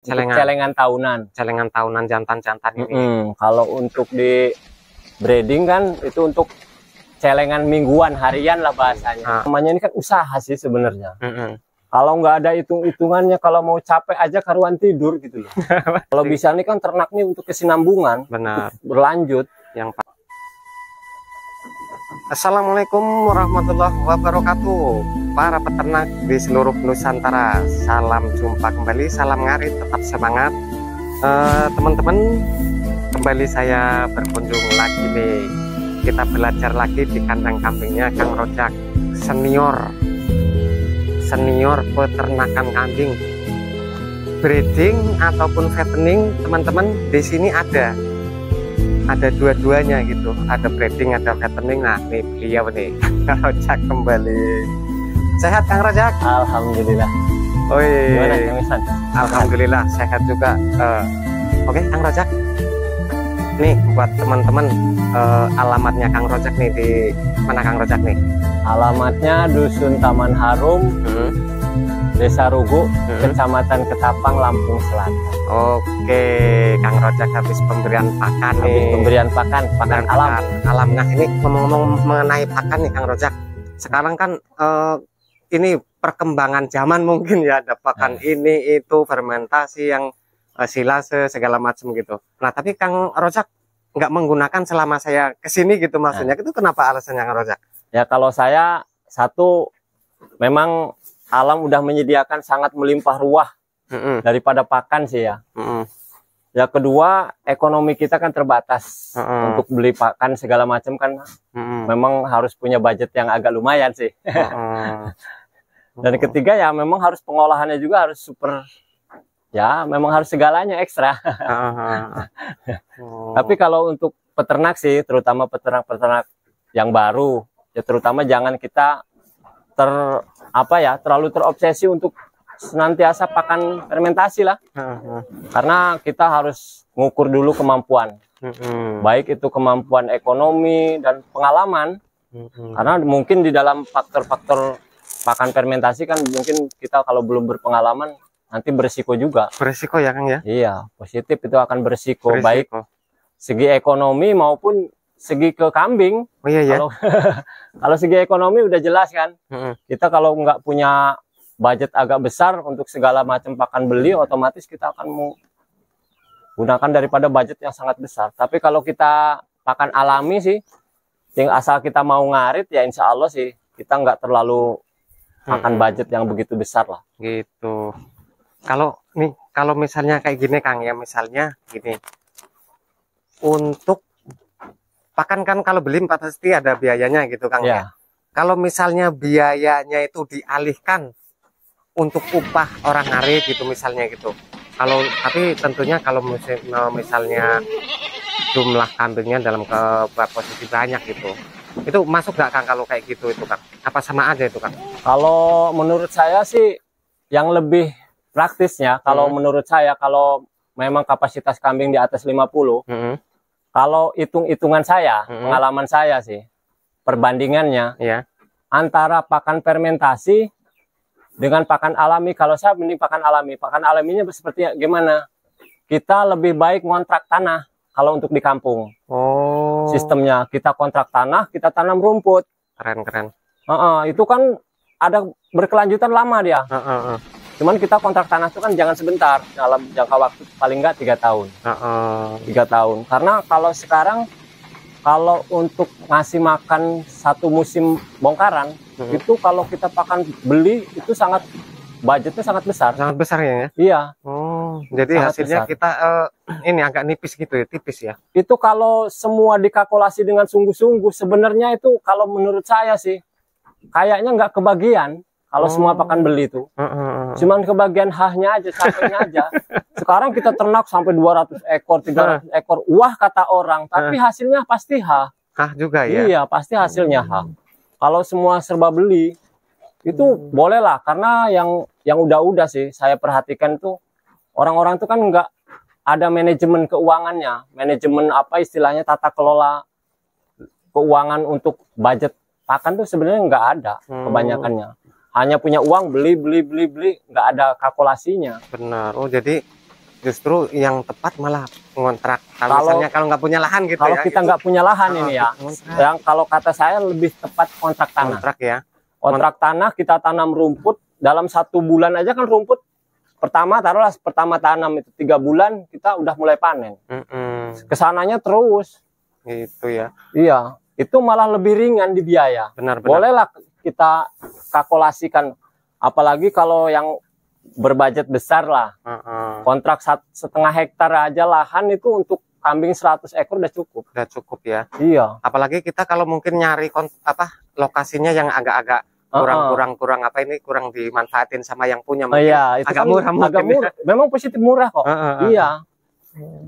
celengan tahunan. Celengan tahunan jantan-jantan ini. Kalau untuk di breeding kan itu untuk celengan mingguan, harian lah bahasanya. Namanya ini kan usaha sih sebenarnya. Kalau nggak ada hitung-hitungannya, kalau mau capek aja karuan tidur gitu loh. Kalau bisa nih kan ternak nih untuk kesinambungan. Benar. Berlanjut. Assalamualaikum warahmatullahi wabarakatuh. Para peternak di seluruh Nusantara, salam jumpa kembali, salam ngarit, tetap semangat. Teman-teman, kembali saya berkunjung lagi nih. Kita belajar lagi di kandang kambingnya Kang Rojak, senior peternakan kambing, breeding ataupun fattening. Teman-teman, di sini ada dua-duanya gitu, ada breeding, ada fattening. Nah, nih beliau nih, Kang Rojak kembali. Sehat Kang Rojak? Alhamdulillah. Gimana Kang Misan? Alhamdulillah sehat juga. Oke Kang Rojak, nih buat teman-teman, alamatnya Kang Rojak nih di mana Kang Rojak nih? Alamatnya Dusun Taman Harum, Desa Rugu, Kecamatan Ketapang, Lampung Selatan. Oke, Kang Rojak habis pemberian pakan nih. Habis pemberian pakan alam. Nah, ini ngomong-ngomong mengenai pakan nih Kang Rojak. Sekarang kan ini perkembangan zaman mungkin ya, ada pakan ini itu fermentasi yang silase segala macam gitu. Nah, tapi Kang Rojak nggak menggunakan selama saya kesini gitu, maksudnya itu kenapa alasannya Kang Rojak? Ya kalau saya, satu, memang alam udah menyediakan sangat melimpah ruah daripada pakan sih ya. Ya kedua, ekonomi kita kan terbatas untuk beli pakan segala macam kan. Memang harus punya budget yang agak lumayan sih. Dan ketiga ya memang harus pengolahannya juga harus super. Ya memang harus segalanya ekstra. Tapi kalau untuk peternak sih, terutama peternak-peternak yang baru, ya terutama jangan kita terlalu terobsesi untuk senantiasa pakan fermentasi lah. Karena kita harus ngukur dulu kemampuan. Baik itu kemampuan ekonomi dan pengalaman. Karena mungkin di dalam faktor-faktor pakan fermentasi kan mungkin kita kalau belum berpengalaman nanti berisiko juga. Berisiko ya Kang ya? Iya, positif itu akan berisiko. Baik segi ekonomi maupun segi ke kambing. Oh iya ya. Kalau segi ekonomi udah jelas kan. Kita kalau nggak punya budget agak besar untuk segala macam pakan beli, otomatis kita akan menggunakan daripada budget yang sangat besar. Tapi kalau kita pakan alami sih, asal kita mau ngarit ya insya Allah sih kita nggak terlalu makan budget yang begitu besar lah. Gitu. Kalau misalnya kayak gini Kang ya, misalnya gini, untuk pakan kan kalau beli pasti ada biayanya gitu Kang ya. Kalau misalnya biayanya itu dialihkan untuk upah orang ngarit gitu misalnya gitu. Tapi tentunya kalau misalnya jumlah kambingnya dalam posisi banyak gitu, itu masuk nggak Kang kalau kayak gitu itu Kang? Apa sama aja itu Kang? Kalau menurut saya sih yang lebih praktisnya, kalau menurut saya, kalau memang kapasitas kambing di atas 50, kalau hitung-hitungan saya, pengalaman saya sih, perbandingannya antara pakan fermentasi dengan pakan alami, kalau saya mending pakan alami. Pakan alaminya seperti gimana? Kita lebih baik ngontrak tanah kalau untuk di kampung. Sistemnya kita kontrak tanah, kita tanam rumput. Keren. Itu kan ada berkelanjutan lama dia. Cuman kita kontrak tanah itu kan jangan sebentar, dalam jangka waktu paling nggak 3 tahun. 3 tahun. Karena kalau sekarang, kalau untuk ngasih makan satu musim bongkaran, itu kalau kita pakan beli itu budgetnya sangat besar. Sangat besar ya? Iya. Jadi sangat hasilnya besar. Kita ini agak nipis gitu ya, tipis ya. Itu kalau semua dikalkulasi dengan sungguh-sungguh, sebenarnya itu kalau menurut saya sih kayaknya nggak kebagian kalau semua pakan beli itu. Cuman kebagian hahnya aja, satunya aja. Sekarang kita ternak sampai 200 ekor, 300 ekor. Wah kata orang, tapi hasilnya pasti hah. Hah juga ya? Iya, pasti hasilnya hah. Kalau semua serba beli, itu bolehlah. Karena yang udah-udah sih, saya perhatikan tuh, orang-orang tuh kan nggak ada manajemen keuangannya. Manajemen apa istilahnya, tata kelola keuangan untuk budget pakan tuh sebenarnya nggak ada kebanyakannya. Hanya punya uang, beli, nggak ada kalkulasinya. Benar. Oh jadi Justru yang tepat malah ngontrak. Kalau misalnya kalau nggak punya lahan gitu kalau ya. kita nggak punya lahan ini ya. Yang kalau kata saya lebih tepat kontrak tanah. Kontrak ya. Kontrak tanah kita tanam rumput dalam 1 bulan aja kan rumput pertama taruhlah pertama tanam itu 3 bulan kita udah mulai panen. Kesananya terus. Gitu ya. Iya, itu malah lebih ringan di biaya. Benar-benar. Bolehlah kita kalkulasikan, apalagi kalau yang berbudget besar lah. Kontrak 1,5 hektar aja lahan itu untuk kambing 100 ekor udah cukup. Udah cukup ya. Iya. Apalagi kita kalau mungkin nyari lokasinya yang agak-agak kurang apa ini kurang dimanfaatin sama yang punya mungkin iya, itu agak kan murah agak murah. Ya. Memang positif murah kok. Iya.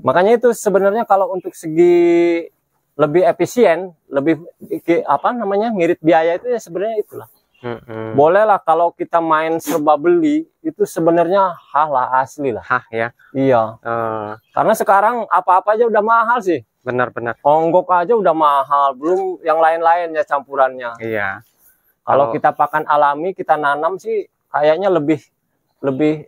Makanya itu sebenarnya kalau untuk segi lebih efisien, lebih apa namanya ngirit biaya itu ya sebenarnya itulah. Bolehlah kalau kita main serba beli itu sebenarnya asli lah. Ya. Iya. Karena sekarang apa-apa aja udah mahal sih. Benar-benar. Onggok aja udah mahal, belum yang lain-lainnya campurannya. Iya. Kalau kita pakan alami, kita nanam sih kayaknya lebih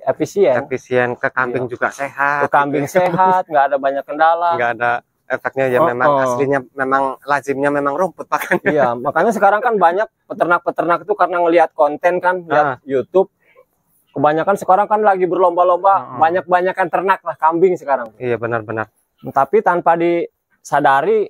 efisien. Efisien, ke kambing juga sehat. Ke kambing sehat, nggak ada banyak kendala. Nggak ada efeknya ya, memang aslinya memang lazimnya memang rumput pakan. Iya, makanya sekarang kan banyak peternak-peternak itu karena ngelihat konten kan, lihat YouTube. Kebanyakan sekarang kan lagi berlomba-lomba banyak-banyakan ternak lah kambing sekarang. Iya, benar-benar. Tapi tanpa disadari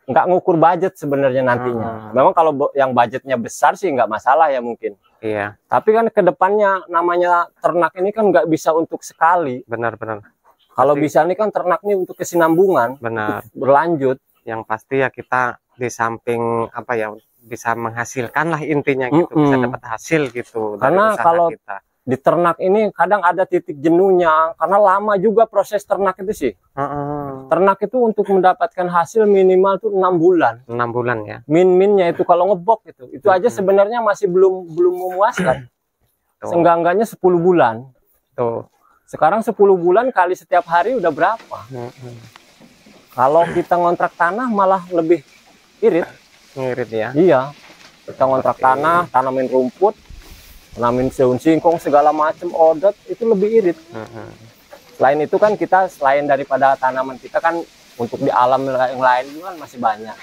nggak ngukur budget sebenarnya nantinya. Memang kalau yang budgetnya besar sih nggak masalah ya mungkin. Iya. Tapi kan kedepannya namanya ternak ini kan nggak bisa untuk sekali. Benar-benar. Kalau bisa nih kan ternak nih untuk kesinambungan. Benar. Berlanjut. Yang pasti ya kita di samping apa ya bisa menghasilkan lah intinya gitu, bisa dapat hasil gitu. Karena kalau kita di ternak ini kadang ada titik jenuhnya karena lama juga proses ternak itu sih. Ternak itu untuk mendapatkan hasil minimal tuh 6 bulan. 6 bulan ya. Min-minnya itu kalau ngebok itu aja sebenarnya masih belum memuaskan. Seenggak-enggaknya 10 bulan. Tuh. Sekarang 10 bulan kali setiap hari udah berapa? Kalau kita ngontrak tanah malah lebih irit. Ngirit ya. Iya. Kita ngontrak tanah, tanamin rumput, tanamin daun singkong segala macam odot itu lebih irit. Selain itu kan kita selain daripada tanaman kita kan untuk di alam yang lain juga kan masih banyak.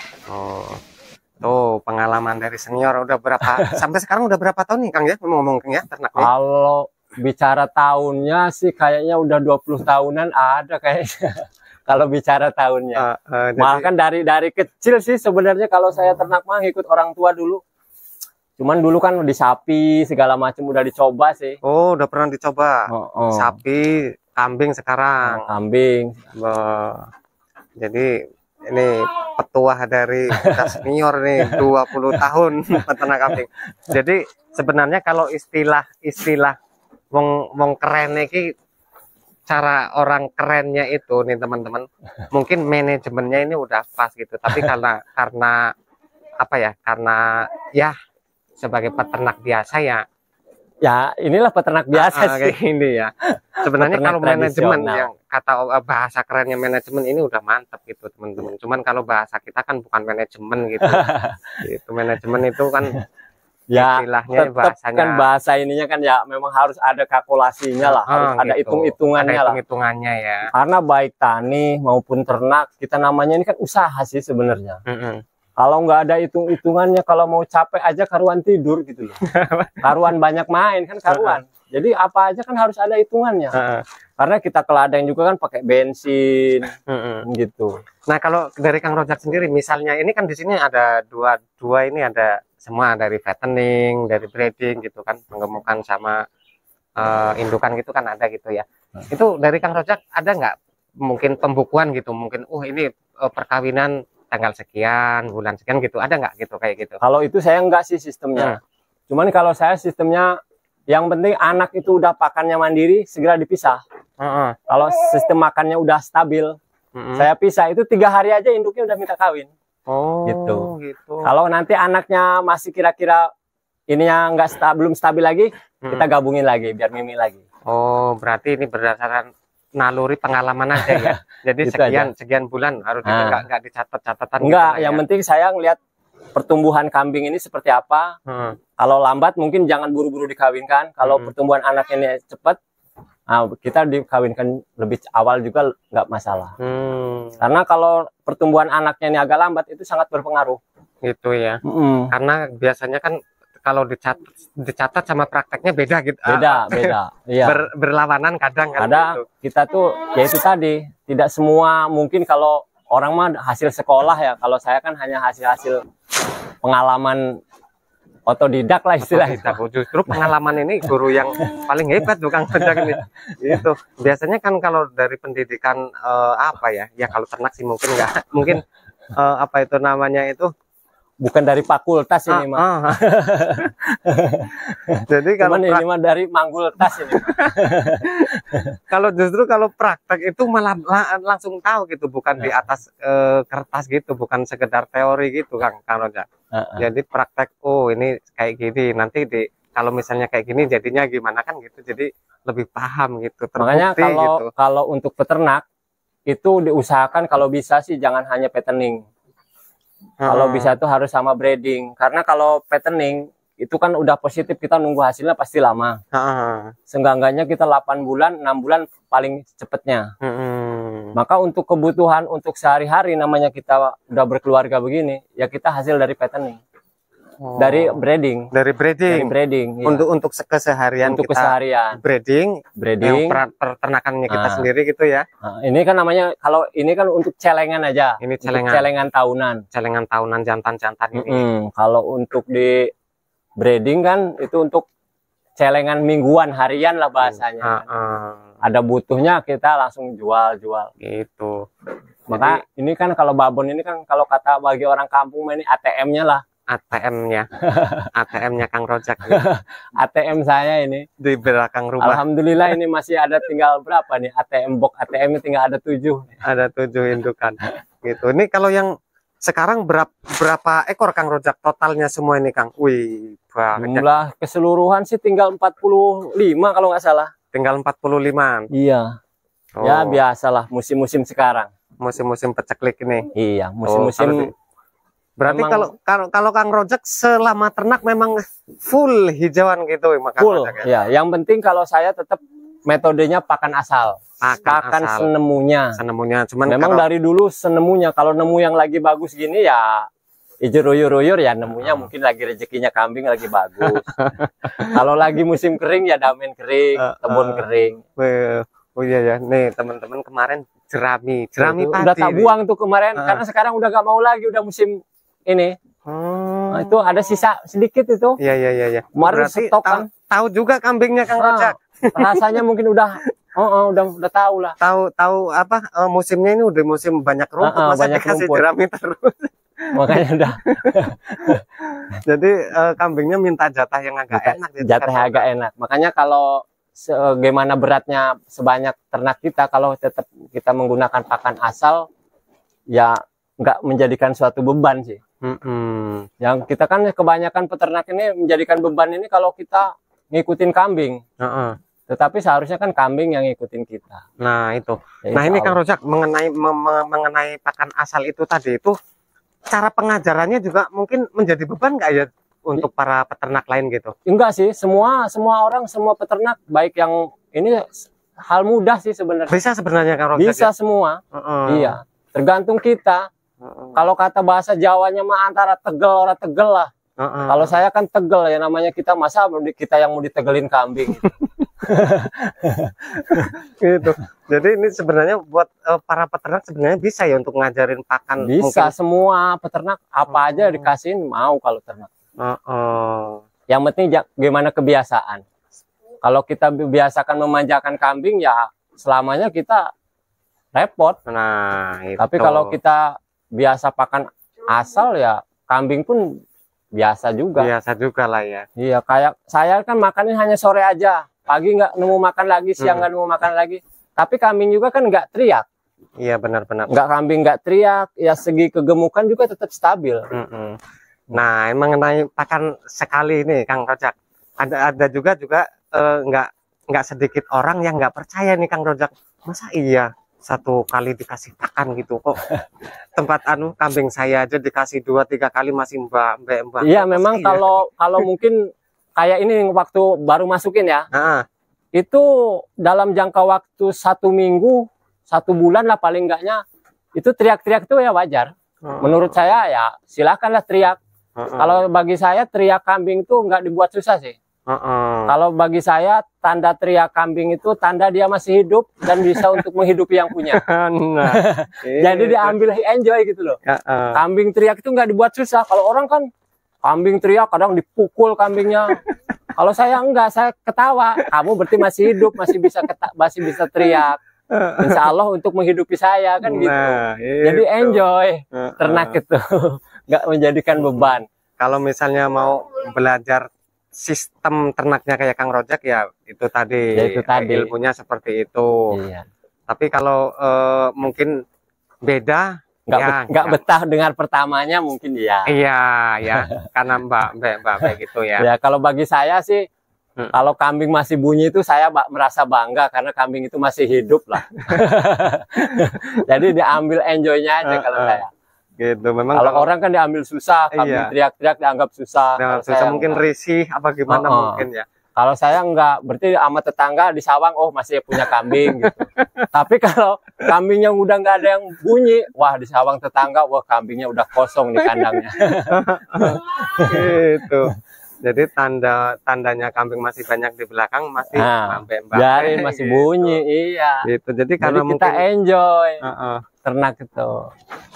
Tuh pengalaman dari senior udah berapa sampai sekarang udah berapa tahun nih Kang ya ngomong ya ternak? Kalau bicara tahunnya sih kayaknya udah 20 tahunan ada kayaknya. Kalau bicara tahunnya. Malah kan dari kecil sih sebenarnya kalau saya ternak mah ikut orang tua dulu. Cuman dulu kan di sapi segala macam udah dicoba sih. Oh, udah pernah dicoba. Sapi, kambing sekarang. Kambing. Jadi ini petuah dari kita senior nih 20 tahun peternak kambing. Jadi sebenarnya kalau istilah wong keren iki cara orang kerennya itu nih teman-teman, mungkin manajemennya ini udah pas gitu. Tapi karena apa ya? Karena ya sebagai peternak biasa ya inilah peternak biasa sih. Kayak gini ya. Sebenarnya kalau manajemen yang kata bahasa kerennya manajemen ini udah mantap gitu teman-teman. Cuman kalau bahasa kita kan bukan manajemen gitu. Itu manajemen itu kan ya istilahnya bahasanya kan bahasa ininya kan ya memang harus ada kalkulasinya lah, harus ada hitung-hitungannya lah. Hitung-hitungannya ya. Karena baik tani maupun ternak kita namanya ini kan usaha sih sebenarnya. Kalau nggak ada hitung-hitungannya, kalau mau capek aja karuan tidur gitu loh. Karuan banyak main kan karuan. Jadi apa aja kan harus ada hitungannya. Karena kita ke ladang juga kan pakai bensin gitu. Nah kalau dari Kang Rojak sendiri, misalnya ini kan di sini ada dua ini ada semua dari fattening, dari breeding gitu kan, penggemukan sama indukan gitu kan ada gitu ya. Itu dari Kang Rojak ada nggak mungkin pembukuan gitu, mungkin ini perkawinan tanggal sekian, bulan sekian gitu, ada nggak gitu kayak gitu? Kalau itu saya nggak sih sistemnya. Cuman kalau saya sistemnya yang penting anak itu udah pakannya mandiri, segera dipisah. Kalau sistem makannya udah stabil, saya pisah. Itu 3 hari aja induknya udah minta kawin. Gitu. Kalau nanti anaknya masih kira-kira ininya belum stabil lagi, kita gabungin lagi biar mimi lagi. Oh, berarti ini berdasarkan naluri pengalaman aja ya. Jadi gitu sekian bulan harus nggak dicatat catatan. Enggak, gitu yang penting saya ngelihat pertumbuhan kambing ini seperti apa. Kalau lambat mungkin jangan buru-buru dikawinkan. Kalau pertumbuhan anak ini cepat, Nah, kita dikawinkan lebih awal juga nggak masalah. Karena kalau pertumbuhan anaknya ini agak lambat itu sangat berpengaruh. Gitu ya. Karena biasanya kan kalau dicatat sama prakteknya beda gitu. Beda. Iya. Berlawanan kadang kan. Gitu. Kita tuh ya itu tadi, tidak semua mungkin kalau orang mah hasil sekolah ya. Kalau saya kan hanya hasil pengalaman otodidak lah istilahnya. Justru pengalaman ini guru yang paling hebat bukan Rojak ini. Itu biasanya kan kalau dari pendidikan apa ya? Ya kalau ternak sih mungkin enggak. Mungkin apa itu namanya itu? Bukan dari fakultas ini mah. Jadi kalau ini mah dari manggultas ini. Justru kalau praktek itu malah langsung tahu gitu, bukan di atas kertas gitu, bukan sekedar teori gitu Kang Rojak. Jadi praktek, oh ini kayak gini, nanti kalau misalnya kayak gini jadinya gimana kan gitu, jadi lebih paham gitu. Makanya gitu. Kalau untuk peternak itu diusahakan kalau bisa sih jangan hanya fattening. Kalau bisa tuh harus sama breeding, karena kalau fattening itu kan udah positif, kita nunggu hasilnya pasti lama. Seenggak-enggaknya kita 8 bulan, 6 bulan paling cepatnya. Maka untuk kebutuhan untuk sehari-hari, namanya kita udah berkeluarga begini, ya kita hasil dari fattening. Dari breeding. Dari breeding. Ya. Untuk keseharian untuk kita keseharian. Breeding. Peternakannya kita sendiri gitu ya. Nah, ini kan namanya, kalau ini kan untuk celengan aja. Ini celengan tahunan. Celengan tahunan jantan-jantan ini. Kalau untuk di breeding kan itu untuk celengan mingguan, harian lah bahasanya. Ada butuhnya kita langsung jual. Gitu. Maka ini kan kalau babon ini kan kalau kata bagi orang kampung ini ATM-nya lah. ATM-nya Kang Rojak gitu. ATM saya ini di belakang rumah. Alhamdulillah ini masih ada tinggal berapa nih ATM box ATM-nya tinggal ada 7. Ada 7 indukan. Gitu. Ini kalau yang sekarang berapa ekor Kang Rojak totalnya semua ini Kang? Wih, banyak. Jumlah keseluruhan sih tinggal 45 kalau nggak salah. Tinggal 45. Iya. Ya biasalah musim-musim sekarang. Musim-musim peceklik ini. Iya, musim-musim. Berarti kalau Kang Rojak selama ternak memang full hijauan gitu full ya. Yang penting kalau saya tetap metodenya pakan asal. Pakan senemunya. Cuman memang dari dulu senemunya. Kalau nemu yang lagi bagus gini ya hijau ruyur-ruyur ya nemunya mungkin lagi rezekinya kambing lagi bagus. Kalau lagi musim kering ya damen kering, tebon kering. Oh iya ya, nih teman-teman kemarin jerami pati. Udah tak buang tuh kemarin karena sekarang udah gak mau lagi, udah musim ini. Nah, itu ada sisa sedikit itu. Iya. Kemarin stok kan. Tahu juga kambingnya Kang Rojak. Rasanya mungkin udah udah tahu lah. Tahu apa musimnya ini udah musim banyak rumput, masa dikasih jerami terus. Makanya udah. Jadi kambingnya minta jatah yang agak enak. Jatah yang agak enak. Makanya kalau bagaimana beratnya sebanyak ternak kita, kalau tetap kita menggunakan pakan asal ya nggak menjadikan suatu beban sih. Yang kita kan kebanyakan peternak ini menjadikan beban ini kalau kita ngikutin kambing. Tetapi seharusnya kan kambing yang ngikutin kita. Nah itu. Ya, nah ini Kang Rojak mengenai pakan asal itu tadi, itu cara pengajarannya juga mungkin menjadi beban nggak ya untuk para peternak lain gitu? Enggak sih, semua orang, semua peternak baik yang ini hal mudah sih sebenarnya. Bisa sebenarnya Kang Rojak? Bisa ya? Semua. Iya, tergantung kita. Kalau kata bahasa Jawanya mah antara tegel orang tegel lah. Kalau saya kan tegel ya, namanya kita, masa kita yang mau ditegelin kambing. Gitu. Jadi ini sebenarnya buat para peternak sebenarnya bisa ya untuk ngajarin pakan. Bisa mungkin. Semua peternak apa aja dikasihin mau kalau ternak. Yang penting gimana kebiasaan. Kalau kita biasakan memanjakan kambing ya selamanya kita repot. Nah, itu. Tapi kalau kita biasa pakan asal ya kambing pun biasa juga. Biasa juga lah ya. Iya, kayak saya kan makannya hanya sore aja. Pagi nggak nemu makan lagi, siang nggak nemu makan lagi. Tapi kambing juga kan nggak teriak. Iya benar-benar. Kambing nggak teriak, ya segi kegemukan juga tetap stabil. Nah, mengenai pakan sekali ini Kang Rojak, ada juga nggak sedikit orang yang nggak percaya nih Kang Rojak. Masa iya 1 kali dikasih pakan gitu kok? Tempat kambing saya aja dikasih 2-3 kali masih mbak. Iya memang kalau mungkin kayak ini waktu baru masukin ya. itu dalam jangka waktu 1 minggu, 1 bulan lah paling enggaknya, itu teriak-teriak itu ya wajar. Menurut saya ya silakanlah teriak. Kalau bagi saya teriak kambing itu nggak dibuat susah sih. Kalau bagi saya tanda teriak kambing itu tanda dia masih hidup dan bisa untuk menghidupi yang punya. Nah, jadi diambil enjoy gitu loh. Kambing teriak itu nggak dibuat susah. Kalau orang kan kambing teriak kadang dipukul kambingnya. Kalau saya enggak, saya ketawa. Kamu berarti masih hidup, masih bisa teriak. Insya Allah untuk menghidupi saya kan gitu. Jadi enjoy ternak itu, nggak menjadikan beban. Kalau misalnya mau belajar sistem ternaknya kayak Kang Rojak ya itu tadi, ilmunya seperti itu. Iya. Tapi kalau mungkin beda, nggak betah dengar pertamanya mungkin ya. Iya ya, karena mbak gitu ya. Ya kalau bagi saya sih. Kalau kambing masih bunyi itu saya merasa bangga karena kambing itu masih hidup lah. Jadi diambil enjoy-nya aja kalau saya. Gitu. Memang kalau orang kan diambil susah, kambing teriak-teriak dianggap susah. Susah mungkin risih apa gimana mungkin ya. Kalau saya enggak, berarti sama tetangga di sawang, oh masih punya kambing gitu. Tapi kalau kambing yang udah nggak ada yang bunyi, wah di sawang tetangga, wah kambingnya udah kosong di kandangnya. Gitu. Jadi tandanya kambing masih banyak di belakang masih biarin masih bunyi, iya. Gitu. Jadi karena kita mungkin enjoy ternak itu.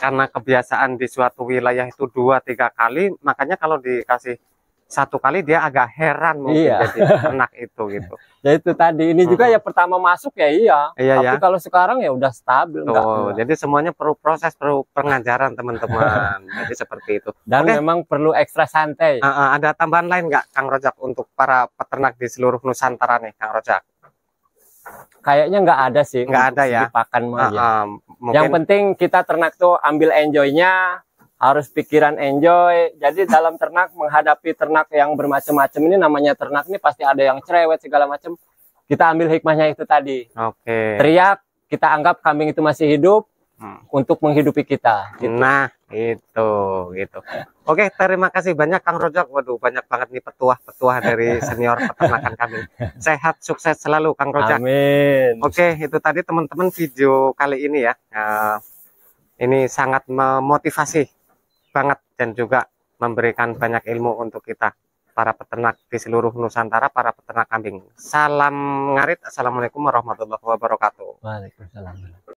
Karena kebiasaan di suatu wilayah itu 2-3 kali, makanya kalau dikasih 1 kali dia agak heran mungkin jadi ternak itu gitu. Ya itu tadi, ini juga ya pertama masuk ya tapi kalau sekarang ya udah stabil. Jadi semuanya perlu proses, perlu pengajaran teman-teman. Jadi seperti itu. Dan memang perlu ekstra santai. Ada tambahan lain nggak Kang Rojak untuk para peternak di seluruh Nusantara nih Kang Rojak? Kayaknya nggak ada sih. Nggak ada ya. Pakan Yang penting kita ternak tuh ambil enjoy-nya. Harus pikiran enjoy. Jadi dalam ternak menghadapi ternak yang bermacam-macam ini, namanya ternak ini pasti ada yang cerewet segala macam. Kita ambil hikmahnya itu tadi. Teriak, kita anggap kambing itu masih hidup untuk menghidupi kita. Gitu. Nah, itu gitu. Oke, terima kasih banyak Kang Rojak. Waduh, banyak banget nih petuah-petuah dari senior peternakan kambing. Sehat, sukses selalu Kang Rojak. Amin. Oke, itu tadi teman-teman video kali ini ya. Ini sangat memotivasi banget dan juga memberikan banyak ilmu untuk kita para peternak di seluruh Nusantara, para peternak kambing. Salam ngarit. Assalamualaikum warahmatullahi wabarakatuh. Waalaikumsalam.